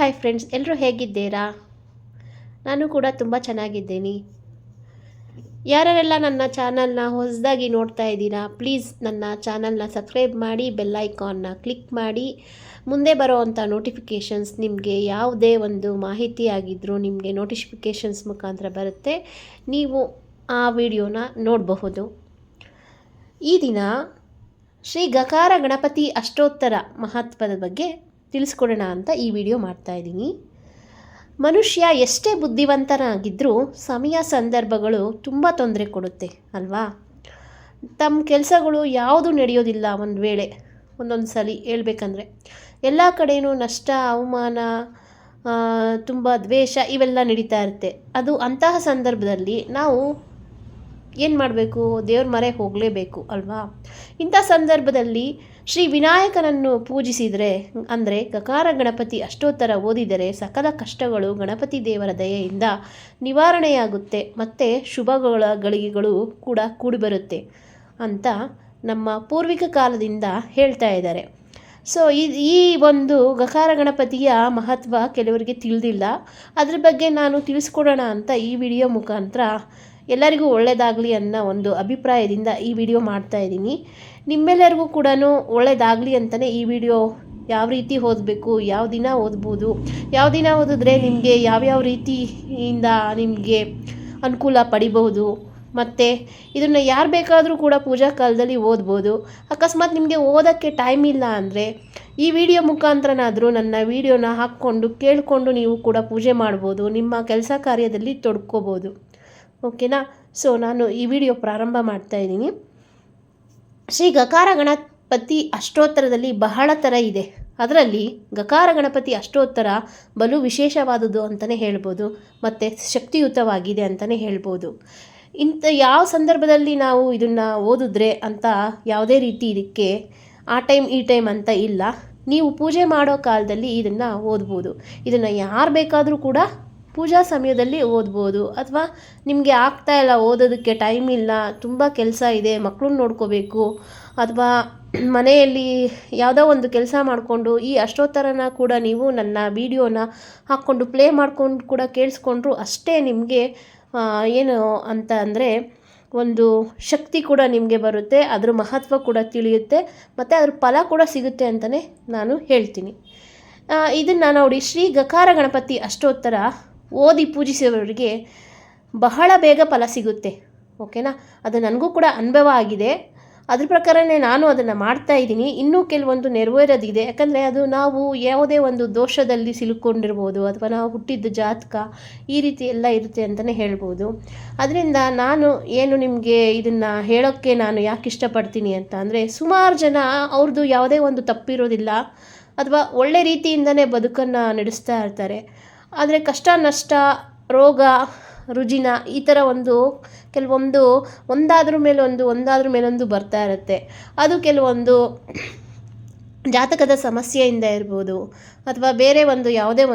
Hi friends, ಎಲ್ಲರೂ ಹೇಗಿದ್ದೀರಾ? ನಾನು ಕೂಡ ತುಂಬ ಚೆನ್ನಾಗಿದ್ದೀನಿ. ಯಾರೆಲ್ಲ ನನ್ನ ಚಾನಲ್ನ ಹೊಸದಾಗಿ ನೋಡ್ತಾ ಇದ್ದೀರಾ, ಪ್ಲೀಸ್ ನನ್ನ ಚಾನಲ್ನ ಸಬ್ಸ್ಕ್ರೈಬ್ ಮಾಡಿ, ಬೆಲ್ ಐಕಾನ್ನ ಕ್ಲಿಕ್ ಮಾಡಿ. ಮುಂದೆ ಬರೋವಂಥ ನೋಟಿಫಿಕೇಷನ್ಸ್ ನಿಮಗೆ ಯಾವುದೇ ಒಂದು ಮಾಹಿತಿ ಆಗಿದ್ದರೂ ನಿಮಗೆ ನೋಟಿಫಿಕೇಷನ್ಸ್ ಮುಖಾಂತರ ಬರುತ್ತೆ. ನೀವು ಆ ವಿಡಿಯೋನ ನೋಡಬಹುದು. ಈ ದಿನ ಶ್ರೀ ಗಕಾರ ಗಣಪತಿ ಅಷ್ಟೋತ್ತರ ಮಹತ್ವದ ಬಗ್ಗೆ ತಿಳಿಸ್ಕೊಡೋಣ ಅಂತ ಈ ವಿಡಿಯೋ ಮಾಡ್ತಾಯಿದ್ದೀನಿ. ಮನುಷ್ಯ ಎಷ್ಟೇ ಬುದ್ಧಿವಂತನಾಗಿದ್ದರೂ ಸಮಯ ಸಂದರ್ಭಗಳು ತುಂಬ ತೊಂದರೆ ಕೊಡುತ್ತೆ ಅಲ್ವಾ? ತಮ್ಮ ಕೆಲಸಗಳು ಯಾವುದು ನಡೆಯೋದಿಲ್ಲ. ಒಂದು ವೇಳೆ ಒಂದೊಂದು ಸಲ ಹೇಳ್ಬೇಕಂದ್ರೆ ಎಲ್ಲ ಕಡೆಯೂ ನಷ್ಟ, ಅವಮಾನ, ತುಂಬ ದ್ವೇಷ ಇವೆಲ್ಲ ನಡೀತಾ ಇರುತ್ತೆ. ಅದು ಅಂತಹ ಸಂದರ್ಭದಲ್ಲಿ ನಾವು ಏನು ಮಾಡಬೇಕು? ದೇವ್ರ ಮೊರೆ ಹೋಗಲೇಬೇಕು ಅಲ್ವಾ? ಇಂಥ ಸಂದರ್ಭದಲ್ಲಿ ಶ್ರೀ ವಿನಾಯಕನನ್ನು ಪೂಜಿಸಿದರೆ, ಅಂದರೆ ಗಕಾರ ಗಣಪತಿ ಅಷ್ಟೋತ್ತರ ಓದಿದರೆ ಸಕಲ ಕಷ್ಟಗಳು ಗಣಪತಿ ದೇವರ ದಯೆಯಿಂದ ನಿವಾರಣೆಯಾಗುತ್ತೆ ಮತ್ತು ಶುಭಗಳ ಗಳಿಗೆಗಳು ಕೂಡ ಕೂಡಿಬರುತ್ತೆ ಅಂತ ನಮ್ಮ ಪೂರ್ವಿಕ ಕಾಲದಿಂದ ಹೇಳ್ತಾ ಇದ್ದಾರೆ. ಸೊ ಈ ಒಂದು ಗಕಾರ ಗಣಪತಿಯ ಮಹತ್ವ ಕೆಲವರಿಗೆ ತಿಳಿದಿಲ್ಲ. ಅದ್ರ ಬಗ್ಗೆ ನಾನು ತಿಳಿಸ್ಕೊಡೋಣ ಅಂತ ಈ ವಿಡಿಯೋ ಮುಖಾಂತರ ಎಲ್ಲರಿಗೂ ಒಳ್ಳೆಯದಾಗಲಿ ಅನ್ನೋ ಒಂದು ಅಭಿಪ್ರಾಯದಿಂದ ಈ ವಿಡಿಯೋ ಮಾಡ್ತಾಯಿದ್ದೀನಿ. ನಿಮ್ಮೆಲ್ಲರಿಗೂ ಕೂಡ ಒಳ್ಳೆಯದಾಗಲಿ ಅಂತಲೇ ಈ ವಿಡಿಯೋ ಯಾವ ರೀತಿ ಓದಬೇಕು, ಯಾವ ದಿನ ಓದ್ಬೋದು, ಯಾವ ದಿನ ಓದಿದ್ರೆ ನಿಮಗೆ ಯಾವ್ಯಾವ ರೀತಿಯಿಂದ ನಿಮಗೆ ಅನುಕೂಲ ಪಡಿಬಹುದು, ಮತ್ತು ಇದನ್ನು ಯಾರು ಬೇಕಾದರೂ ಕೂಡ ಪೂಜಾ ಕಾಲದಲ್ಲಿ ಓದ್ಬೋದು. ಅಕಸ್ಮಾತ್ ನಿಮಗೆ ಓದೋಕ್ಕೆ ಟೈಮ್ ಇಲ್ಲ ಅಂದರೆ ಈ ವಿಡಿಯೋ ಮುಖಾಂತರನಾದರೂ ನನ್ನ ವಿಡಿಯೋನ ಹಾಕ್ಕೊಂಡು ಕೇಳಿಕೊಂಡು ನೀವು ಕೂಡ ಪೂಜೆ ಮಾಡ್ಬೋದು, ನಿಮ್ಮ ಕೆಲಸ ಕಾರ್ಯದಲ್ಲಿ ತೊಡ್ಕೋಬೋದು. ಓಕೆನಾ? ಸೊ ನಾನು ಈ ವಿಡಿಯೋ ಪ್ರಾರಂಭ ಮಾಡ್ತಾಯಿದ್ದೀನಿ. ಶ್ರೀ ಗಕಾರ ಗಣಪತಿ ಅಷ್ಟೋತ್ತರದಲ್ಲಿ ಬಹಳ ಥರ ಇದೆ. ಅದರಲ್ಲಿ ಗಕಾರ ಗಣಪತಿ ಅಷ್ಟೋತ್ತರ ಬಲು ವಿಶೇಷವಾದುದು ಅಂತಲೇ ಹೇಳ್ಬೋದು, ಮತ್ತು ಶಕ್ತಿಯುತವಾಗಿದೆ ಅಂತಲೇ ಹೇಳ್ಬೋದು. ಇಂಥ ಯಾವ ಸಂದರ್ಭದಲ್ಲಿ ನಾವು ಇದನ್ನು ಓದಿದ್ರೆ ಅಂತ ಯಾವುದೇ ರೀತಿ ಇದಕ್ಕೆ ಆ ಟೈಮ್ ಈ ಟೈಮ್ ಅಂತ ಇಲ್ಲ. ನೀವು ಪೂಜೆ ಮಾಡೋ ಕಾಲದಲ್ಲಿ ಇದನ್ನು ಓದ್ಬೋದು. ಇದನ್ನು ಯಾರು ಬೇಕಾದರೂ ಕೂಡ ಪೂಜಾ ಸಮಯದಲ್ಲಿ ಓದ್ಬೋದು. ಅಥವಾ ನಿಮಗೆ ಆಗ್ತಾಯಿಲ್ಲ, ಓದೋದಕ್ಕೆ ಟೈಮ್ ಇಲ್ಲ, ತುಂಬ ಕೆಲಸ ಇದೆ, ಮಕ್ಕಳನ್ನ ನೋಡ್ಕೋಬೇಕು, ಅಥವಾ ಮನೆಯಲ್ಲಿ ಯಾವುದೋ ಒಂದು ಕೆಲಸ ಮಾಡಿಕೊಂಡು ಈ ಅಷ್ಟೋತ್ತರನ ಕೂಡ ನೀವು ನನ್ನ ವಿಡಿಯೋನ ಹಾಕ್ಕೊಂಡು ಪ್ಲೇ ಮಾಡ್ಕೊಂಡು ಕೂಡ ಕೇಳಿಸ್ಕೊಂಡ್ರು ಅಷ್ಟೇ ನಿಮಗೆ ಏನು ಅಂತ ಅಂದರೆ ಒಂದು ಶಕ್ತಿ ಕೂಡ ನಿಮಗೆ ಬರುತ್ತೆ, ಅದ್ರ ಮಹತ್ವ ಕೂಡ ತಿಳಿಯುತ್ತೆ, ಮತ್ತು ಅದ್ರ ಫಲ ಕೂಡ ಸಿಗುತ್ತೆ ಅಂತಲೇ ನಾನು ಹೇಳ್ತೀನಿ. ಇದನ್ನು ನೋಡಿ, ಶ್ರೀ ಗಕಾರ ಗಣಪತಿ ಅಷ್ಟೋತ್ತರ ಓದಿ ಪೂಜಿಸುವವರಿಗೆ ಬಹಳ ಬೇಗ ಫಲ ಸಿಗುತ್ತೆ. ಓಕೆನಾ? ಅದು ನನಗೂ ಕೂಡ ಅನುಭವ ಆಗಿದೆ. ಅದ್ರ ಪ್ರಕಾರನೇ ನಾನು ಅದನ್ನು ಮಾಡ್ತಾಯಿದ್ದೀನಿ. ಇನ್ನೂ ಕೆಲವೊಂದು ನೆರವೇರೋದಿದೆ. ಯಾಕಂದರೆ ಅದು ನಾವು ಯಾವುದೇ ಒಂದು ದೋಷದಲ್ಲಿ ಸಿಲುಕೊಂಡಿರ್ಬೋದು, ಅಥವಾ ನಾವು ಹುಟ್ಟಿದ ಜಾತಕ ಈ ರೀತಿ ಎಲ್ಲ ಇರುತ್ತೆ ಅಂತಲೇ ಹೇಳ್ಬೋದು. ಅದರಿಂದ ನಾನು ಏನು ನಿಮಗೆ ಇದನ್ನು ಹೇಳೋಕ್ಕೆ ನಾನು ಯಾಕೆ ಇಷ್ಟಪಡ್ತೀನಿ ಅಂತ ಅಂದರೆ, ಸುಮಾರು ಜನ ಅವ್ರದ್ದು ಯಾವುದೇ ಒಂದು ತಪ್ಪಿರೋದಿಲ್ಲ, ಅಥವಾ ಒಳ್ಳೆ ರೀತಿಯಿಂದನೇ ಬದುಕನ್ನು ನಡೆಸ್ತಾ ಇರ್ತಾರೆ. ಆದರೆ ಕಷ್ಟ, ನಷ್ಟ, ರೋಗ, ರುಜಿನ ಈ ಥರ ಕೆಲವೊಂದು ಒಂದಾದ್ರ ಮೇಲೊಂದು ಬರ್ತಾ ಇರುತ್ತೆ. ಅದು ಕೆಲವೊಂದು ಜಾತಕದ ಸಮಸ್ಯೆಯಿಂದ ಇರ್ಬೋದು, ಅಥವಾ ಬೇರೆ ಯಾವುದೇ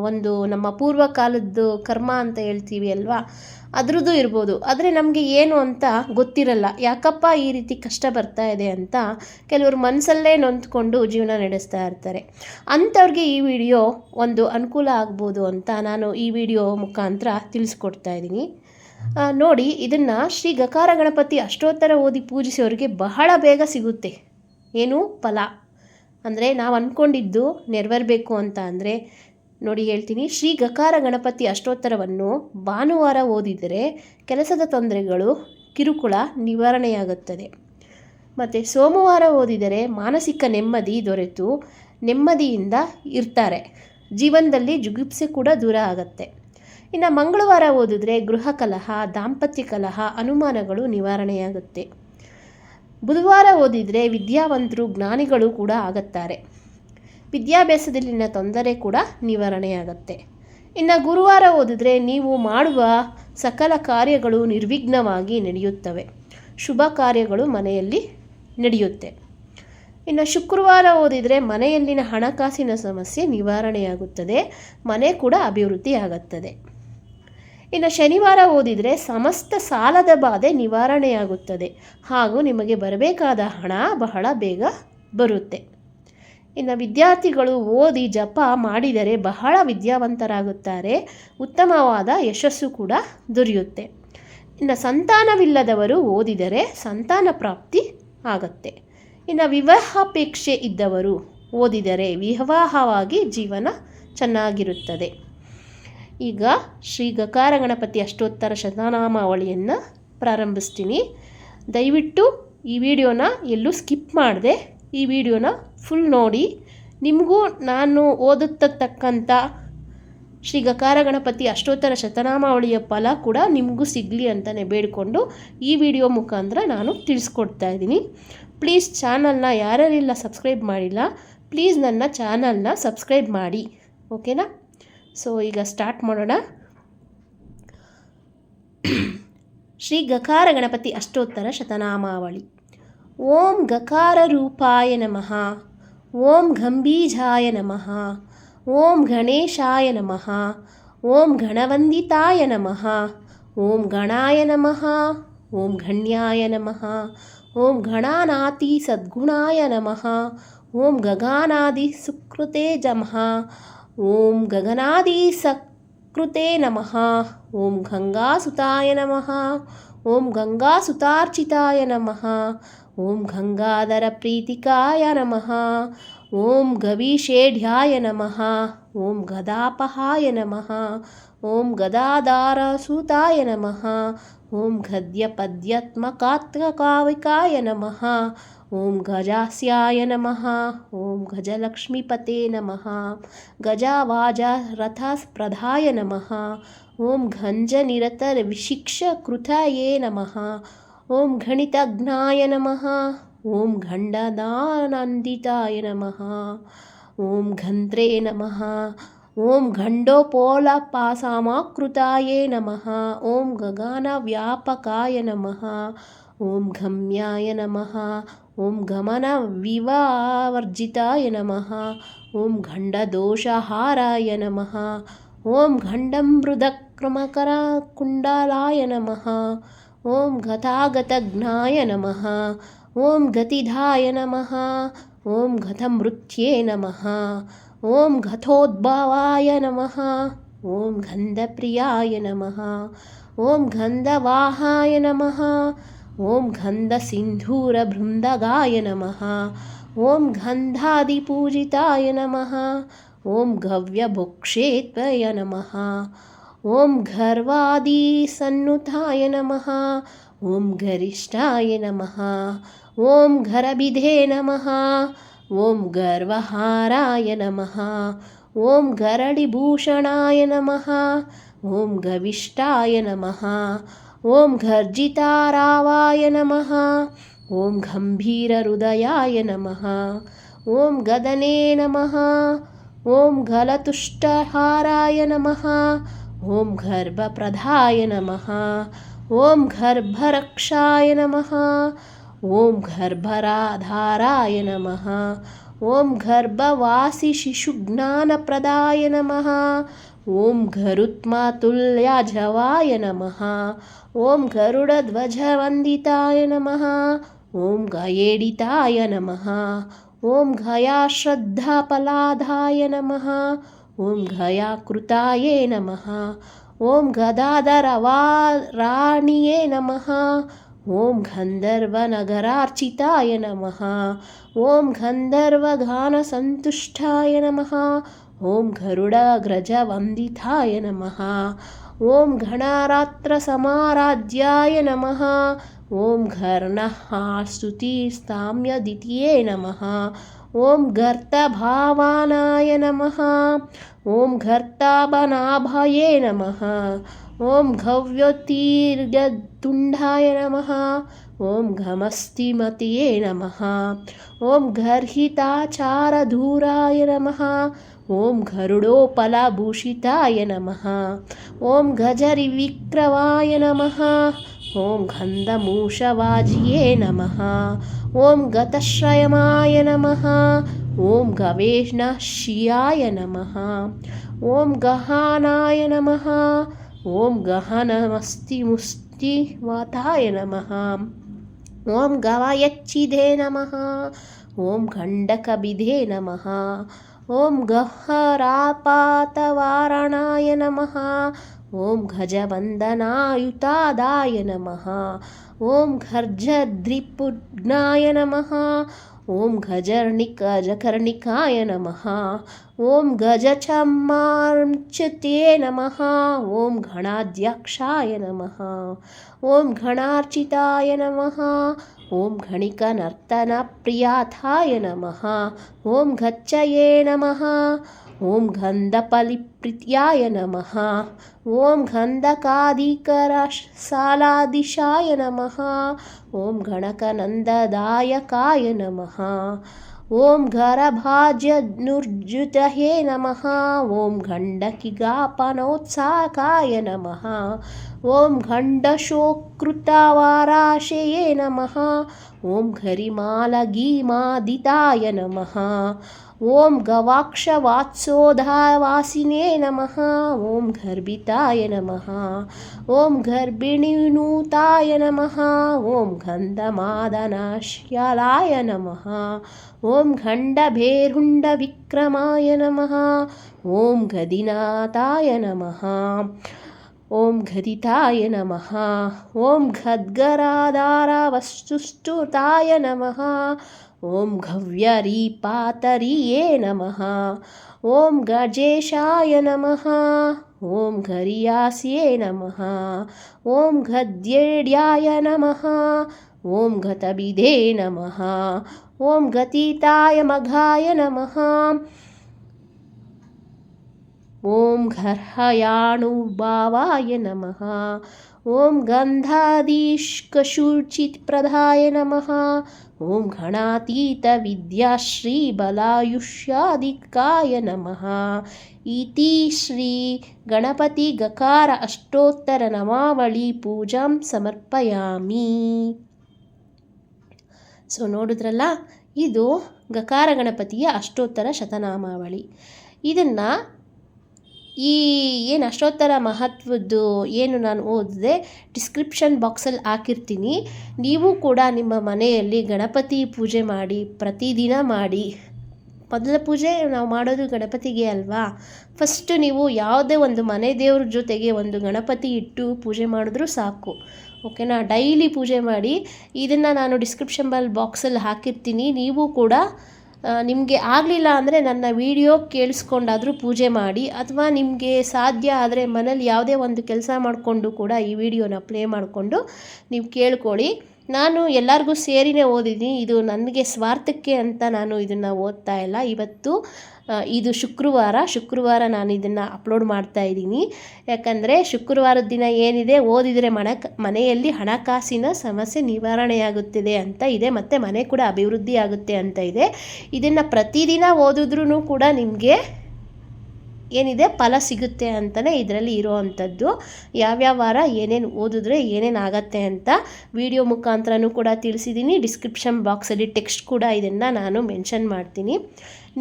ಒಂದು ನಮ್ಮ ಪೂರ್ವಕಾಲದ್ದು ಕರ್ಮ ಅಂತ ಹೇಳ್ತೀವಿ ಅಲ್ವಾ, ಅದ್ರದ್ದು ಇರ್ಬೋದು. ಆದರೆ ನಮಗೆ ಏನು ಅಂತ ಗೊತ್ತಿರಲ್ಲ, ಯಾಕಪ್ಪ ಈ ರೀತಿ ಕಷ್ಟ ಬರ್ತಾ ಇದೆ ಅಂತ ಕೆಲವರು ಮನಸ್ಸಲ್ಲೇ ನೊಂದ್ಕೊಂಡು ಜೀವನ ನಡೆಸ್ತಾ ಇರ್ತಾರೆ. ಅಂಥವ್ರಿಗೆ ಈ ವಿಡಿಯೋ ಒಂದು ಅನುಕೂಲ ಆಗ್ಬೋದು ಅಂತ ನಾನು ಈ ವಿಡಿಯೋ ಮುಖಾಂತರ ತಿಳಿಸ್ಕೊಡ್ತಾ ಇದ್ದೀನಿ. ನೋಡಿ, ಇದನ್ನು ಶ್ರೀ ಗಕಾರ ಗಣಪತಿ ಅಷ್ಟೋತ್ತರ ಓದಿ ಪೂಜಿಸೋರಿಗೆ ಬಹಳ ಬೇಗ ಸಿಗುತ್ತೆ. ಏನು ಫಲ ಅಂದರೆ, ನಾವು ಅಂದ್ಕೊಂಡಿದ್ದು ನೆರವೇರಬೇಕು ಅಂತ ಅಂದರೆ ನೋಡಿ ಹೇಳ್ತೀನಿ. ಶ್ರೀ ಗಕಾರ ಗಣಪತಿ ಅಷ್ಟೋತ್ತರವನ್ನು ಭಾನುವಾರ ಓದಿದರೆ ಕೆಲಸದ ತೊಂದರೆಗಳು, ಕಿರುಕುಳ ನಿವಾರಣೆಯಾಗುತ್ತದೆ. ಮತ್ತು ಸೋಮವಾರ ಓದಿದರೆ ಮಾನಸಿಕ ನೆಮ್ಮದಿ ದೊರೆತು ನೆಮ್ಮದಿಯಿಂದ ಇರ್ತಾರೆ, ಜೀವನದಲ್ಲಿ ಜುಗುಪ್ಸೆ ಕೂಡ ದೂರ ಆಗುತ್ತೆ. ಇನ್ನು ಮಂಗಳವಾರ ಓದಿದ್ರೆ ಗೃಹ ಕಲಹ, ದಾಂಪತ್ಯ ಕಲಹ, ಅನುಮಾನಗಳು ನಿವಾರಣೆಯಾಗುತ್ತೆ. ಬುಧವಾರ ಓದಿದರೆ ವಿದ್ಯಾವಂತರು, ಜ್ಞಾನಿಗಳು ಕೂಡ ಆಗುತ್ತಾರೆ, ವಿದ್ಯಾಭ್ಯಾಸದಲ್ಲಿನ ತೊಂದರೆ ಕೂಡ ನಿವಾರಣೆಯಾಗುತ್ತೆ. ಇನ್ನು ಗುರುವಾರ ಓದಿದ್ರೆ ನೀವು ಮಾಡುವ ಸಕಲ ಕಾರ್ಯಗಳು ನಿರ್ವಿಘ್ನವಾಗಿ ನಡೆಯುತ್ತವೆ, ಶುಭ ಕಾರ್ಯಗಳು ಮನೆಯಲ್ಲಿ ನಡೆಯುತ್ತೆ. ಇನ್ನು ಶುಕ್ರವಾರ ಓದಿದರೆ ಮನೆಯಲ್ಲಿನ ಹಣಕಾಸಿನ ಸಮಸ್ಯೆ ನಿವಾರಣೆಯಾಗುತ್ತದೆ, ಮನೆ ಕೂಡ ಅಭಿವೃದ್ಧಿ ಆಗುತ್ತದೆ. ಇನ್ನು ಶನಿವಾರ ಓದಿದರೆ ಸಮಸ್ತ ಸಾಲದ ಬಾಧೆ ನಿವಾರಣೆಯಾಗುತ್ತದೆ ಹಾಗೂ ನಿಮಗೆ ಬರಬೇಕಾದ ಹಣ ಬಹಳ ಬೇಗ ಬರುತ್ತೆ. ಇನ್ನು ವಿದ್ಯಾರ್ಥಿಗಳು ಓದಿ ಜಪ ಮಾಡಿದರೆ ಬಹಳ ವಿದ್ಯಾವಂತರಾಗುತ್ತಾರೆ, ಉತ್ತಮವಾದ ಯಶಸ್ಸು ಕೂಡ ದೊರೆಯುತ್ತೆ. ಇನ್ನು ಸಂತಾನವಿಲ್ಲದವರು ಓದಿದರೆ ಸಂತಾನ ಪ್ರಾಪ್ತಿ ಆಗುತ್ತೆ. ಇನ್ನು ವಿವಾಹಾಪೇಕ್ಷೆ ಇದ್ದವರು ಓದಿದರೆ ವಿವಾಹವಾಗಿ ಜೀವನ ಚೆನ್ನಾಗಿರುತ್ತದೆ. ಈಗ ಶ್ರೀ ಗಕಾರ ಗಣಪತಿ ಅಷ್ಟೋತ್ತರ ಶತನಾಮಾವಳಿಯನ್ನು ಪ್ರಾರಂಭಿಸ್ತೀನಿ. ದಯವಿಟ್ಟು ಈ ವಿಡಿಯೋನ ಎಲ್ಲೂ ಸ್ಕಿಪ್ ಮಾಡದೆ ಈ ವಿಡಿಯೋನ ಫುಲ್ ನೋಡಿ. ನಿಮಗೂ ನಾನು ಓದುತ್ತಕ್ಕಂಥ ಶ್ರೀ ಗಕಾರ ಗಣಪತಿ ಅಷ್ಟೋತ್ತರ ಶತನಾಮಾವಳಿಯ ಫಲ ಕೂಡ ನಿಮಗೂ ಸಿಗಲಿ ಅಂತಲೇ ಬೇಡಿಕೊಂಡು ಈ ವಿಡಿಯೋ ಮುಖಾಂತರ ನಾನು ತಿಳಿಸ್ಕೊಡ್ತಾ ಇದ್ದೀನಿ. ಪ್ಲೀಸ್ ಚಾನಲ್ನ ಯಾರ್ಯಾರೆಲ್ಲ ಸಬ್ಸ್ಕ್ರೈಬ್ ಮಾಡಿಲ್ಲ, ಪ್ಲೀಸ್ ನನ್ನ ಚಾನಲ್ನ ಸಬ್ಸ್ಕ್ರೈಬ್ ಮಾಡಿ, ಓಕೆನಾ? ಸೊ ಈಗ ಸ್ಟಾರ್ಟ್ ಮಾಡೋಣ. ಶ್ರೀ ಗಕಾರ ಗಣಪತಿ ಅಷ್ಟೋತ್ತರ ಶತನಾಮಾವಳಿ. ಓಂ ಗಕಾರ ರೂಪಾಯ ನಮಃ, ಓಂ ಗಂಭೀಜಾಯ ನಮಃ, ಓಂ ಗಣೇಶಾಯ ನಮಃ, ಓಂ ಗಣವಂದಿತಾಯ ನಮಃ, ಓಂ ಗಣಾಯ ನಮಃ, ಓಂ ಗಣ್ಯಾಯ ನಮಃ, ಓಂ ಗಣಾನಾತಿ ಸದ್ಗುಣಾಯ ನಮಃ, ಓಂ ಗಗನಾದಿ ಸುಕೃತೆ ನಮಃ, ಓಂ ಗಗನಾದಿ ಸಕೃತೆ ನಮಃ, ಓಂ ಗಂಗಾಸುತಾಯ ನಮಃ, ಓಂ ಗಂಗಾಸುತಾರ್ಚಿತಾಯ ನಮಃ, ಓಂ ಗಂಗಾಧರ ಪ್ರೀತಿಕಾಯ ನಮಃ, ಓಂ ಗವಿಷೇಢ್ಯಾಯ ನಮಃ, ಓಂ ಗದಾಪಹಾಯ ನಮಃ, ಓಂ ಗದಾಧಾರಸೂತಾಯ ನಮಃ, ಓಂ ಗದ್ಯಪದ್ಯಾತ್ಮಕಾತ್ಮಕಾವಿಕಾಯ ನಮಃ, ಓಂ ಗಜಾಸ್ಯಾಯ ನಮಃ, ಓಂ ಗಜಲಕ್ಷ್ಮೀಪತೆ ನಮಃ, ಗಜವಾಜ ರಥಸ್ಪ್ರದಾಯ ನಮಃ, ಓಂ ಗಂಜನಿರತ ವಿಶಿಕ್ಷಕೃತಯೇ ನಮಃ, ಓಂ ಗಣಿತಜ್ಞಾಯ ನಮಃ, ಓಂ ಗಂಡದಾನಂದಿತಾಯ ನಮಃ, ಓಂ ಗಂಧ್ರೇ ನಮಃ, ಓಂ ಗಂಡೋಪೋಲಪಾಸಾಮಾಕೃತಾಯೇ ನಮಃ, ಓಂ ಗಗನವ್ಯಾಪಕಾಯ ನಮಃ, ಓಂ ಗಮ್ಯಾಯ ನಮಃ, ಓಂ ಗಮನ ವಿವಾವರ್ಜಿತಾಯ ನಮಃ, ಓಂ ಗಂಡದೋಷಹಾರಾಯ ನಮಃ, ಓಂ ಗಂಡಮೃದಕ್ರಮಕರ ಕುಂಡಲಾಯ ನಮಃ, ಓಂ ಗತಾಗತಜ್ಞಾಯ ನಮಃ, ಓಂ ಗತಿಧಾಯ ನಮಃ, ಓಂ ಗತಮೃತ್ಯೇ ನಮಃ, ಓಂ ಗತೋದ್ಭವಾಯ ನಮಃ, ಓಂ ಗಂಧಪ್ರಿಯಾಯ ನಮಃ, ಓಂ ಗಂಧವಾಹಾಯ ನಮಃ, ಓಂ ಗಂಧಸಿಂಧೂರಬೃಂದಗಾಯ ನಮಃ, ಓಂ ಗಂಧಾದಿಪೂಜಿತಾಯ ನಮಃ, ಓಂ ಗವ್ಯಭುಕ್ಷೇತ್ವಯ ನಮಃ, ಓಂ ಗರ್ವಾದಿಸನ್ನುತಾಯ ನಮಃ, ಓಂ ಗರಿಷ್ಠಾಯ ನಮಃ, ಓಂ ಗರಬಿಧೇ ನಮಃ, ಓಂ ಗರ್ವಹಾರಾಯ ನಮಃ, ಓಂ ಗರಡಿಭೂಷಣಾಯ ನಮಃ, ಓಂ ಗವಿಷ್ಠಾಯ ನಮಃ, ಓಂ ಗರ್ಜಿತಾರಾವಾಯ ನಮಃ, ಓಂ ಗಂಭೀರಹೃದಯಾಯ ನಮಃ, ಓಂ ಗದನೇ ನಮಃ, ಓಂ ಗಲತುಷ್ಟಹಾರಾಯ ನಮಃ, ಓಂ ಗರ್ಭಪ್ರದಾಯ ನಮಃ, ಓಂ ಗರ್ಭರಕ್ಷಾಯ ನಮಃ, ಓಂ ಗರ್ಭರಾಧಾರಾಯ ನಮಃ, ಓಂ ಗರ್ಭವಾಸಿ ಶಿಶುಜ್ಞಾನಪ್ರದಾಯ ನಮಃ, ಓಂ ಗರುತ್ಮತುಲ್ಯಜವಾಯ ನಮಃ, ಓಂ ಗರುಡಧ್ವಜವಂದಿತಾಯ ನಮಃ, ಓಂ ಗಯೇಡಿತಾಯ ನಮಃ, ಓಂ ಗಯಾಶ್ರದ್ಧಾಫಲಾದಾಯ ನಮಃ, ಓಂ ಗಯಾಕೃತಾಯೇ ನಮಃ, ಓಂ ಗದಾಧರವಾರಾಣಿಯೇ ನಮಃ, ಓಂ ಗಂಧರ್ವನಗರಾರ್ಚಿತಾಯ ನಮಃ, ಓಂ ಗಂಧರ್ವಗಾನಸಂತುಷ್ಟಾಯ ನಮಃ, ಓಂ ಗರುಡಗ್ರಜವಂದಿತಾಯ ನಮಃ, ಓಂ ಗಣರಾತ್ರಸಮಾರಾಧ್ಯಾಯ ನಮಃ, ಓಂ ಗರ್ಣಃಸ್ತುತಿಸ್ತಾಮ್ಯದಿತಿಯೇ ನಮಃ, ಓಂ ಗರ್ತಭಾವಾನಾಯ ನಮಃ, ಓಂ ಗರ್ತಾಭನಾಭಯೇ ನಮಃ, ಓಂ ಗವ್ಯೋತ್ತೀರ್ಘತುಂಡಾಯ ನಮಃ, ಓಂ ಘಮಸ್ತಿಮತಿಯೇ ನಮಃ, ಓಂ ಗರ್ಹಿತಾಚಾರಧೂರಾಯ ನಮಃ, ಓಂ ಗರುಡೋಪಲಭೂಷಿತಾಯ ನಮಃ, ಓಂ ಗಜರಿವಿಕ್ರವಾಯ ನಮಃ, ಓಂ ಗಂಧಮೂಷವಾಜಿಯೇ ನಮಃ, ಓಂ ಗತಶ್ರಯಮಾಯ ನಮಃ, ಓಂ ಗವೇಷ್ಣಶಿಯಾಯ ನಮಃ, ಓಂ ಗಹಾನಾಯ ನಮಃ, ಓಂ ಗಹನಮಸ್ತಿಮುಷ್ಟಿವಾತಾಯ ನಮಃ, ಓಂ ಗವಯಚ್ಛಿದೇ ನಮಃ, ಓಂ ಖಂಡಕಬಿಧೇ ನಮಃ. ಓಂ ಗಹ್ವರಾಪಾತವಾರಣಾಯ ನಮಃ. ಓಂ ಗಜವಂದನಾಯುತಾದಾಯ ನಮಃ. ಓಂ ಘರ್ಜದ್ರಿಪುಗ್ನಾಯ ನಮಃ. ಓಂ ಗಜಕರ್ಣಿಕಾಯ ನಮಃ. ಓಂ ಗಜಚಮ್ಮಾರ್ಚ್ಯುತೇ ನಮಃ. ಓಂ ಗಣಾಧ್ಯಕ್ಷಾಯ ನಮಃ. ಓಂ ಗಣಾರ್ಚಿತಾಯ ನಮಃ. ಓಂ ಗಣಿಕನರ್ತನಪ್ರಿಯಾಥಾಯ ನಮಃ. ಓಂ ಗಚ್ಚಯೇ ನಮಃ. ಓಂ ಗಂಧಪಲಿಪ್ರಿತ್ಯಾಯ ನಮಃ. ಓಂ ಗಂಧಕಾಧಿಕರಸಾಲಾದಿಶಾಯ ನಮಃ. ಓಂ ಗಣಕನಂದದಾಯಕಾಯ ನಮಃ. ಓಂ ಗರಭಾಜ್ಯನುರ್ಜುತಹೇ ನಮಃ. ಓಂ ಗಂಡಕಿಗಾಪನೋತ್ಸಾಕಾಯ ನಮಃ. ಓಂ ಗಂಡಶೋಕೃತವಾರಾಶಯೇ ನಮಃ. ಓಂ ಗರಿಮಾಲಗೀಮಾದಿತಾಯ ನಮಃ. ಓಂ ಗವಾಕ್ಷವಾತ್ಸೋಧಾವಾಸಿನೇ ನಮಃ. ಓಂ ಗರ್ಭಿತಾಯ ನಮಃ. ಓಂ ಗರ್ಭಿಣೀನೂತಾಯ ನಮಃ. ಓಂ ಗಂಧಮಾದನಾಶ್ಯಾಲಾಯ ನಮಃ. ಓಂ ಗಂಡಭೇರುಂಡವಿಕ್ರಮಾಯ ನಮಃ. ಓಂ ಗದಿನಾಥಾಯ ನಮಃ. ಓಂ ಗದಿತಾಯ ನಮಃ. ಓಂ ಖದ್ಗರಾಧಾರವಸ್ತುಸ್ತುತಾಯ ನಮಃ. ಓಂ ಗವ್ಯರೀಪಾತರಿಯೇ ನಮಃ. ಓಂ ಗಜೇಶಾಯ ನಮಃ. ಓಂ ಗರಿಯಾಸ್ಯೇ ನಮಃ. ಓಂ ಗದ್ಯೇಡ್ಯಾಯ ನಮಃ. ಓಂ ಗತಬಿಧೇ ನಮಃ. ಓಂ ಗತೀತಾಯ ಮಘಾಯ ನಮಃ. ಓಂ ಗರ್ಹಯಾಣುಭಾವಾಯ ನಮಃ. ಓಂ ಗಂಧಾಧೀಷ್ಕಶುಚಿತ್ಪ್ರದಾಯ ನಮಃ. ಓಂ ಗಣಾತೀತ ವಿದ್ಯಾಶ್ರೀಬಲಾಯುಷ್ಯಾಧಿಕಾಯ ನಮಃ. ಇತಿ ಶ್ರೀ ಗಣಪತಿ ಗಕಾರ ಅಷ್ಟೋತ್ತರ ನಮಾವಳಿ ಪೂಜಾಂ ಸಮರ್ಪಯಾಮಿ. ಸೊ ನೋಡಿದ್ರಲ್ಲ, ಇದು ಗಕಾರ ಗಣಪತಿಯ ಅಷ್ಟೋತ್ತರ ಶತನಾಮಾವಳಿ. ಇದನ್ನು ಏನು ಅಷ್ಟೋತ್ತರ ಮಹತ್ವದ್ದು ಏನು ನಾನು ಓದಿದೆ ಡಿಸ್ಕ್ರಿಪ್ಷನ್ ಬಾಕ್ಸಲ್ಲಿ ಹಾಕಿರ್ತೀನಿ. ನೀವು ಕೂಡ ನಿಮ್ಮ ಮನೆಯಲ್ಲಿ ಗಣಪತಿ ಪೂಜೆ ಮಾಡಿ, ಪ್ರತಿದಿನ ಮಾಡಿ. ಮೊದಲ ಪೂಜೆ ನಾವು ಮಾಡೋದು ಗಣಪತಿಗೆ ಅಲ್ವಾ. ಫಸ್ಟು ನೀವು ಯಾವುದೇ ಒಂದು ಮನೆ ದೇವ್ರ ಜೊತೆಗೆ ಒಂದು ಗಣಪತಿ ಇಟ್ಟು ಪೂಜೆ ಮಾಡಿದ್ರೂ ಸಾಕು, ಓಕೆನಾ. ಡೈಲಿ ಪೂಜೆ ಮಾಡಿ. ಇದನ್ನು ನಾನು ಡಿಸ್ಕ್ರಿಪ್ಷನ್ ಬಾಕ್ಸಲ್ಲಿ ಹಾಕಿರ್ತೀನಿ. ನೀವು ಕೂಡ ನಿಮಗೆ ಆಗಲಿಲ್ಲ ಅಂದರೆ ನನ್ನ ವಿಡಿಯೋ ಕೇಳಿಸ್ಕೊಂಡಾದರೂ ಪೂಜೆ ಮಾಡಿ, ಅಥವಾ ನಿಮಗೆ ಸಾಧ್ಯ ಆದರೆ ಮನೇಲಿ ಯಾವುದೇ ಒಂದು ಕೆಲಸ ಮಾಡಿಕೊಂಡು ಕೂಡ ಈ ವಿಡಿಯೋನ ಪ್ಲೇ ಮಾಡಿಕೊಂಡು ನೀವು ಕೇಳ್ಕೊಳ್ಳಿ. ನಾನು ಎಲ್ಲರಿಗೂ ಸೇರಿನೇ ಓದಿದ್ದೀನಿ. ಇದು ನನಗೆ ಸ್ವಾರ್ಥಕ್ಕೆ ಅಂತ ನಾನು ಇದನ್ನು ಓದ್ತಾ ಇಲ್ಲ. ಇವತ್ತು ಇದು ಶುಕ್ರವಾರ ನಾನು ಇದನ್ನು ಅಪ್ಲೋಡ್ ಮಾಡ್ತಾ ಇದ್ದೀನಿ. ಯಾಕಂದರೆ ಶುಕ್ರವಾರದ ದಿನ ಏನಿದೆ, ಓದಿದರೆ ಮನೆಯಲ್ಲಿ ಹಣಕಾಸಿನ ಸಮಸ್ಯೆ ನಿವಾರಣೆಯಾಗುತ್ತದೆ ಅಂತ ಇದೆ, ಮತ್ತು ಮನೆ ಕೂಡ ಅಭಿವೃದ್ಧಿ ಆಗುತ್ತೆ ಅಂತ ಇದೆ. ಇದನ್ನು ಪ್ರತಿದಿನ ಓದಿದ್ರೂ ಕೂಡ ನಿಮಗೆ ಏನಿದೆ ಫಲ ಸಿಗುತ್ತೆ ಅಂತಲೇ ಇದರಲ್ಲಿ ಇರೋವಂಥದ್ದು. ಯಾವ್ಯಾವ ವಾರ ಏನೇನು ಓದಿದ್ರೆ ಏನೇನು ಆಗತ್ತೆ ಅಂತ ವಿಡಿಯೋ ಮುಖಾಂತರನೂ ಕೂಡ ತಿಳಿಸಿದ್ದೀನಿ. ಡಿಸ್ಕ್ರಿಪ್ಷನ್ ಬಾಕ್ಸಲ್ಲಿ ಟೆಕ್ಸ್ಟ್ ಕೂಡ ಇದನ್ನು ನಾನು ಮೆನ್ಷನ್ ಮಾಡ್ತೀನಿ.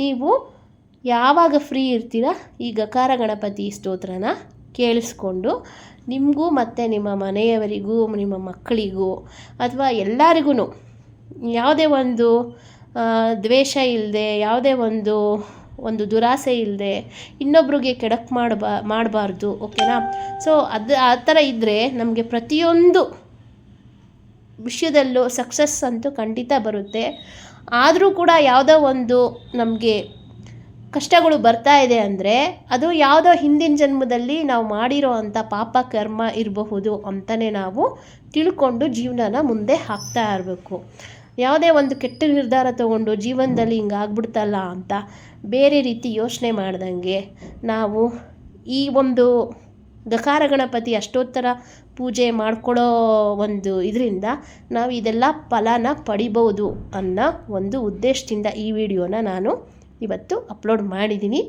ನೀವು ಯಾವಾಗ ಫ್ರೀ ಇರ್ತೀರ ಈ ಗಕಾರ ಗಣಪತಿ ಸ್ತೋತ್ರನ ಕೇಳಿಸ್ಕೊಂಡು ನಿಮಗೂ ಮತ್ತು ನಿಮ್ಮ ಮನೆಯವರಿಗೂ, ನಿಮ್ಮ ಮಕ್ಕಳಿಗೂ, ಅಥವಾ ಎಲ್ಲರಿಗೂ ಯಾವುದೇ ಒಂದು ದ್ವೇಷ ಇಲ್ಲದೆ, ಯಾವುದೇ ಒಂದು ದುರಾಸೆ ಇಲ್ಲದೆ, ಇನ್ನೊಬ್ರಿಗೆ ಕೆಡಕು ಮಾಡಬಾರ್ದು, ಓಕೆನಾ. ಸೊ ಆ ಥರ ಇದ್ದರೆ ನಮಗೆ ಪ್ರತಿಯೊಂದು ವಿಷಯದಲ್ಲೂ ಸಕ್ಸಸ್ ಅಂತೂ ಖಂಡಿತ ಬರುತ್ತೆ. ಆದರೂ ಕೂಡ ಯಾವುದೋ ಒಂದು ನಮಗೆ ಕಷ್ಟಗಳು ಬರ್ತಾ ಇದೆ ಅಂದರೆ ಅದು ಯಾವುದೋ ಹಿಂದಿನ ಜನ್ಮದಲ್ಲಿ ನಾವು ಮಾಡಿರೋ ಅಂಥ ಪಾಪ ಕರ್ಮ ಇರಬಹುದು ಅಂತಲೇ ನಾವು ತಿಳ್ಕೊಂಡು ಜೀವನನ ಮುಂದೆ ಹಾಕ್ತಾ ಇರಬೇಕು. ಯಾವುದೇ ಒಂದು ಕೆಟ್ಟ ನಿರ್ಧಾರ ತೊಗೊಂಡು ಜೀವನದಲ್ಲಿ ಹಿಂಗಾಗ್ಬಿಡ್ತಲ್ಲ ಅಂತ ಬೇರೆ ರೀತಿ ಯೋಚನೆ ಮಾಡ್ದಂಗೆ ನಾವು ಈ ಒಂದು ಗಕಾರ ಗಣಪತಿ ಅಷ್ಟೋತ್ತರ ಪೂಜೆ ಮಾಡ್ಕೊಳ್ಳೋ ಒಂದು ಇದರಿಂದ ನಾವು ಇದೆಲ್ಲ ಫಲನ ಪಡಿಬೋದು ಅನ್ನೋ ಒಂದು ಉದ್ದೇಶದಿಂದ ಈ ವಿಡಿಯೋನ ನಾನು ಇವತ್ತು ಅಪ್ಲೋಡ್ ಮಾಡಿದ್ದೀನಿ.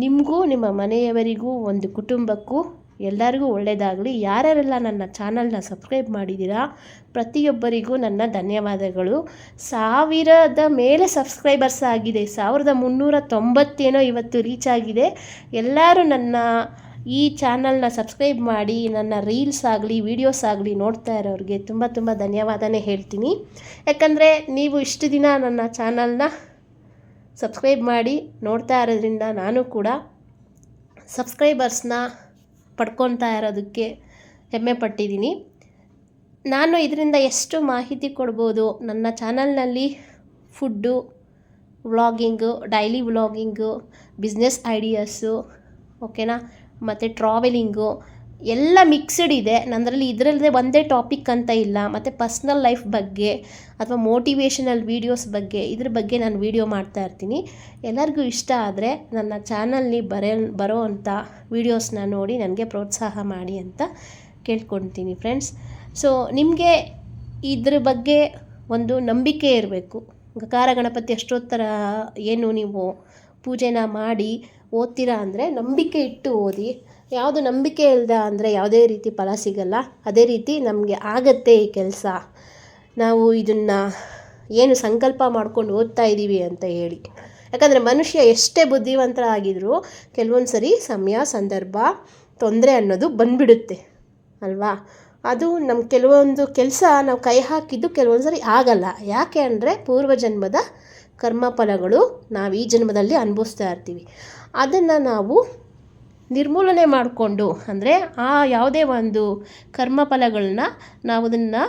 ನಿಮಗೂ, ನಿಮ್ಮ ಮನೆಯವರಿಗೂ, ಒಂದು ಕುಟುಂಬಕ್ಕೂ ಎಲ್ಲರಿಗೂ ಒಳ್ಳೆಯದಾಗಲಿ. ಯಾರ್ಯಾರೆಲ್ಲ ನನ್ನ ಚಾನಲ್ನ ಸಬ್ಸ್ಕ್ರೈಬ್ ಮಾಡಿದ್ದೀರಾ ಪ್ರತಿಯೊಬ್ಬರಿಗೂ ನನ್ನ ಧನ್ಯವಾದಗಳು. 1000 ಮೇಲೆ ಸಬ್ಸ್ಕ್ರೈಬರ್ಸ್ ಆಗಿದೆ. 1390 ಇವತ್ತು ರೀಚ್ ಆಗಿದೆ. ಎಲ್ಲರೂ ನನ್ನ ಈ ಚಾನಲ್ನ ಸಬ್ಸ್ಕ್ರೈಬ್ ಮಾಡಿ ನನ್ನ ರೀಲ್ಸ್ ಆಗಲಿ ವೀಡಿಯೋಸ್ ಆಗಲಿ ನೋಡ್ತಾ ಇರೋರಿಗೆ ತುಂಬ ತುಂಬ ಧನ್ಯವಾದನೇ ಹೇಳ್ತೀನಿ. ಯಾಕಂದರೆ ನೀವು ಇಷ್ಟು ದಿನ ನನ್ನ ಚಾನಲ್ನ ಸಬ್ಸ್ಕ್ರೈಬ್ ಮಾಡಿ ನೋಡ್ತಾ ಇರೋದ್ರಿಂದ ನಾನು ಕೂಡ ಸಬ್ಸ್ಕ್ರೈಬರ್ಸ್ನ ಪಡ್ಕೊತಾ ಇರೋದಕ್ಕೆ ಹೆಮ್ಮೆ ಪಟ್ಟಿದ್ದೀನಿ. ನಾನು ಇದರಿಂದ ಎಷ್ಟು ಮಾಹಿತಿ ಕೊಡ್ಬೋದು, ನನ್ನ ಚಾನಲ್ನಲ್ಲಿ food, vlogging, daily vlogging, business ideas, ಓಕೆನಾ, ಮತ್ತು ಟ್ರಾವೆಲಿಂಗು ಎಲ್ಲ ಮಿಕ್ಸ್ಡ್ ಇದೆ ನನ್ನದ್ರಲ್ಲಿ. ಇದರಲ್ಲದೆ ಒಂದೇ ಟಾಪಿಕ್ ಅಂತ ಇಲ್ಲ. ಮತ್ತು ಪರ್ಸ್ನಲ್ ಲೈಫ್ ಬಗ್ಗೆ ಅಥವಾ ಮೋಟಿವೇಶನಲ್ ವೀಡಿಯೋಸ್ ಬಗ್ಗೆ ಇದ್ರ ಬಗ್ಗೆ ನಾನು ವೀಡಿಯೋ ಮಾಡ್ತಾ ಇರ್ತೀನಿ. ಎಲ್ಲರಿಗೂ ಇಷ್ಟ ಆದರೆ ನನ್ನ ಚಾನಲ್ನಿ ಬರೋ ಅಂಥ ವೀಡಿಯೋಸ್ನ ನೋಡಿ ನನಗೆ ಪ್ರೋತ್ಸಾಹ ಮಾಡಿ ಅಂತ ಕೇಳ್ಕೊಳ್ತೀನಿ ಫ್ರೆಂಡ್ಸ್. ಸೊ ನಿಮಗೆ ಇದ್ರ ಬಗ್ಗೆ ಒಂದು ನಂಬಿಕೆ ಇರಬೇಕು. ಗಕಾರ ಗಣಪತಿ ಅಷ್ಟೋತ್ತರ ಏನು ನೀವು ಪೂಜೆನ ಮಾಡಿ ಓದ್ತೀರಾ ಅಂದರೆ ನಂಬಿಕೆ ಇಟ್ಟು ಓದಿ. ಯಾವುದು ನಂಬಿಕೆ ಇಲ್ಲದ ಅಂದರೆ ಯಾವುದೇ ರೀತಿ ಫಲ ಸಿಗಲ್ಲ. ಅದೇ ರೀತಿ ನಮಗೆ ಆಗತ್ತೆ ಈ ಕೆಲಸ, ನಾವು ಇದನ್ನು ಏನು ಸಂಕಲ್ಪ ಮಾಡ್ಕೊಂಡು ಓದ್ತಾ ಇದ್ದೀವಿ ಅಂತ ಹೇಳಿ. ಯಾಕಂದರೆ ಮನುಷ್ಯ ಎಷ್ಟೇ ಬುದ್ಧಿವಂತರಾಗಿದ್ದರೂ ಕೆಲವೊಂದು ಸರಿ ಸಮಯ ಸಂದರ್ಭ ತೊಂದರೆ ಅನ್ನೋದು ಬಂದುಬಿಡುತ್ತೆ ಅಲ್ವಾ. ಅದು ನಮ್ಮ ಕೆಲವೊಂದು ಕೆಲಸ ನಾವು ಕೈ ಹಾಕಿದ್ದು ಕೆಲವೊಂದು ಸರಿ ಆಗಲ್ಲ. ಯಾಕೆ ಅಂದರೆ ಪೂರ್ವಜನ್ಮದ ಕರ್ಮಫಲಗಳು ನಾವು ಈ ಜನ್ಮದಲ್ಲಿ ಅನುಭವಿಸ್ತಾ ಇರ್ತೀವಿ. ಅದನ್ನು ನಾವು ನಿರ್ಮೂಲನೆ ಮಾಡಿಕೊಂಡು ಅಂದರೆ ಆ ಯಾವುದೇ ಒಂದು ಕರ್ಮಫಲಗಳನ್ನ ನಾವು ಅದನ್ನು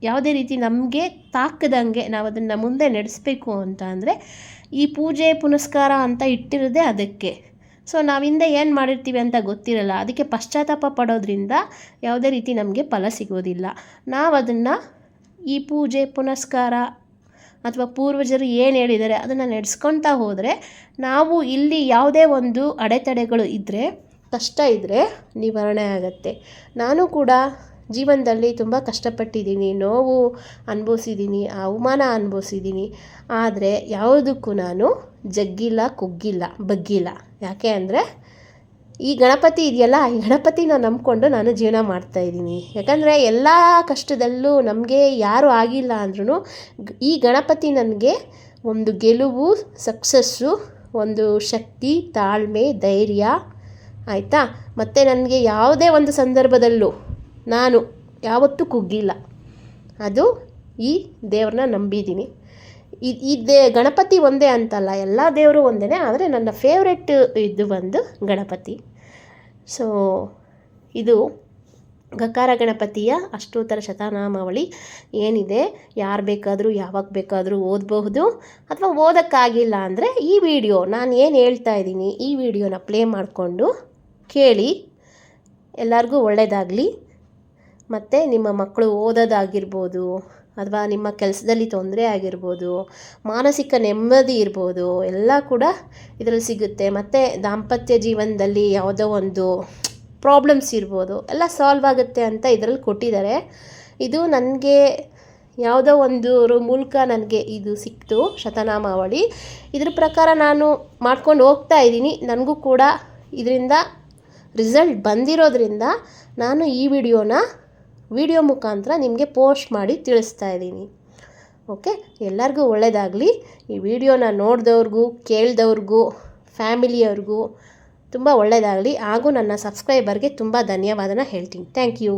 ಯಾವುದೇ ರೀತಿ ನಮಗೆ ತಾಕದಂಗೆ ನಾವು ಅದನ್ನು ಮುಂದೆ ನಡೆಸಬೇಕು ಅಂತ ಅಂದರೆ ಈ ಪೂಜೆ ಪುನಸ್ಕಾರ ಅಂತ ಇಟ್ಟಿರೋದೇ ಅದಕ್ಕೆ. ಸೊ ನಾವು ಹಿಂದೆ ಏನು ಮಾಡಿರ್ತೀವಿ ಅಂತ ಗೊತ್ತಿರಲ್ಲ. ಅದಕ್ಕೆ ಪಶ್ಚಾತ್ತಾಪ ಪಡೋದ್ರಿಂದ ಯಾವುದೇ ರೀತಿ ನಮಗೆ ಫಲ ಸಿಗೋದಿಲ್ಲ. ನಾವು ಅದನ್ನು ಈ ಪೂಜೆ ಪುನಸ್ಕಾರ ಅಥವಾ ಪೂರ್ವಜರು ಏನು ಹೇಳಿದ್ದಾರೆ ಅದನ್ನು ನಡೆಸ್ಕೊಳ್ತಾ ಹೋದರೆ ನಾವು ಇಲ್ಲಿ ಯಾವುದೇ ಒಂದು ಅಡೆತಡೆಗಳು ಇದ್ದರೆ, ಕಷ್ಟ ಇದ್ದರೆ ನಿವಾರಣೆ ಆಗುತ್ತೆ. ನಾನು ಕೂಡ ಜೀವನದಲ್ಲಿ ತುಂಬ ಕಷ್ಟಪಟ್ಟಿದ್ದೀನಿ, ನೋವು ಅನುಭವಿಸಿದ್ದೀನಿ, ಅವಮಾನ ಅನುಭವಿಸಿದ್ದೀನಿ. ಆದರೆ ಯಾವುದಕ್ಕೂ ನಾನು ಜಗ್ಗಿಲ್ಲ, ಕುಗ್ಗಿಲ್ಲ, ಬಗ್ಗಿಲ್ಲ. ಯಾಕೆ ಅಂದರೆ ಈ ಗಣಪತಿ ಇದೆಯಲ್ಲ, ಈ ಗಣಪತಿನ ನಂಬಿಕೊಂಡು ನಾನು ಜೀವನ ಮಾಡ್ತಾಯಿದ್ದೀನಿ. ಯಾಕಂದರೆ ಎಲ್ಲ ಕಷ್ಟದಲ್ಲೂ ನಮಗೆ ಯಾರು ಆಗಿಲ್ಲ ಅಂದ್ರೂ ಈ ಗಣಪತಿ ನನಗೆ ಒಂದು ಗೆಲುವು, ಸಕ್ಸಸ್ಸು, ಒಂದು ಶಕ್ತಿ, ತಾಳ್ಮೆ, ಧೈರ್ಯ, ಆಯಿತಾ. ಮತ್ತು ನನಗೆ ಯಾವುದೇ ಒಂದು ಸಂದರ್ಭದಲ್ಲೂ ನಾನು ಯಾವತ್ತೂ ಕುಗ್ಗಿಲ್ಲ. ಅದು ಈ ದೇವ್ರನ್ನ ನಂಬಿದ್ದೀನಿ. ಈ ಗಣಪತಿ ಒಂದೇ ಅಂತಲ್ಲ, ಎಲ್ಲ ದೇವರು ಒಂದೇ. ಆದರೆ ನನ್ನ ಫೇವ್ರೆಟ್ ಇದು ಒಂದು ಗಣಪತಿ. ಸೊ ಇದು ಗಕಾರ ಗಣಪತಿಯ ಅಷ್ಟೋತ್ತರ ಶತನಾಮಾವಳಿ ಏನಿದೆ, ಯಾರು ಬೇಕಾದರೂ ಯಾವಾಗ ಬೇಕಾದರೂ ಓದಬಹುದು. ಅಥವಾ ಓದೋಕ್ಕಾಗಿಲ್ಲ ಅಂದರೆ ಈ ವಿಡಿಯೋ ನಾನು ಏನು ಹೇಳ್ತಾ ಇದ್ದೀನಿ ಈ ವಿಡಿಯೋನ ಪ್ಲೇ ಮಾಡಿಕೊಂಡು ಕೇಳಿ. ಎಲ್ಲರಿಗೂ ಒಳ್ಳೆಯದಾಗಲಿ. ಮತ್ತು ನಿಮ್ಮ ಮಕ್ಕಳು ಓದೋದಾಗಿರ್ಬೋದು ಅಥವಾ ನಿಮ್ಮ ಕೆಲಸದಲ್ಲಿ ತೊಂದರೆ ಆಗಿರ್ಬೋದು, ಮಾನಸಿಕ ನೆಮ್ಮದಿ ಇರ್ಬೋದು, ಎಲ್ಲ ಕೂಡ ಇದರಲ್ಲಿ ಸಿಗುತ್ತೆ. ಮತ್ತು ದಾಂಪತ್ಯ ಜೀವನದಲ್ಲಿ ಯಾವುದೋ ಒಂದು ಪ್ರಾಬ್ಲಮ್ಸ್ ಇರ್ಬೋದು, ಎಲ್ಲ ಸಾಲ್ವ್ ಆಗುತ್ತೆ ಅಂತ ಇದರಲ್ಲಿ ಕೊಟ್ಟಿದ್ದಾರೆ. ಇದು ನನಗೆ ಯಾವುದೋ ಒಂದು ಮೂಲಕ ನನಗೆ ಇದು ಸಿಕ್ತು ಶತನಾಮಾವಳಿ. ಇದ್ರ ಪ್ರಕಾರ ನಾನು ಮಾಡ್ಕೊಂಡು ಹೋಗ್ತಾ ಇದ್ದೀನಿ. ನನಗೂ ಕೂಡ ಇದರಿಂದ ರಿಸಲ್ಟ್ ಬಂದಿರೋದ್ರಿಂದ ನಾನು ಈ ವಿಡಿಯೋ ಮುಖಾಂತರ ನಿಮಗೆ ಪೋಸ್ಟ್ ಮಾಡಿ ತಿಳಿಸ್ತಾ ಇದ್ದೀನಿ. ಓಕೆ, ಎಲ್ಲರಿಗೂ ಒಳ್ಳೆಯದಾಗಲಿ. ಈ ವಿಡಿಯೋನ ನೋಡಿದವ್ರಿಗೂ ಕೇಳಿದವ್ರಿಗೂ ಫ್ಯಾಮಿಲಿಯವ್ರಿಗೂ ತುಂಬ ಒಳ್ಳೆಯದಾಗಲಿ. ಹಾಗೂ ನನ್ನ ಸಬ್ಸ್ಕ್ರೈಬರ್ಗೆ ತುಂಬ ಧನ್ಯವಾದನ ಹೇಳ್ತೀನಿ. Thank you.